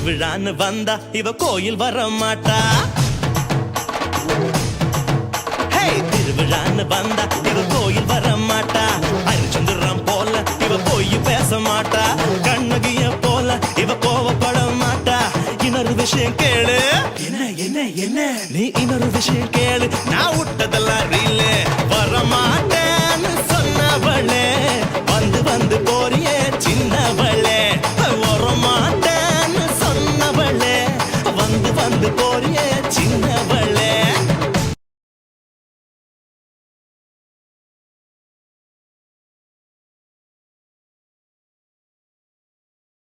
திருவிழான்னு வந்தா இவ கோயில் வர மாட்டா. திருவிழான்னு வந்தா இவ கோயில் வர மாட்டா. ஹரிச்சந்திரன் போல இவ போய் பேச மாட்டா. கண்ணகிய போல இவ கோவப்பட மாட்டா. இன்னொரு விஷயம் கேளு. என்ன என்ன என்ன நீ இன்னொரு விஷயம் கேளு. நான் விட்டதெல்லாம் ரீலு.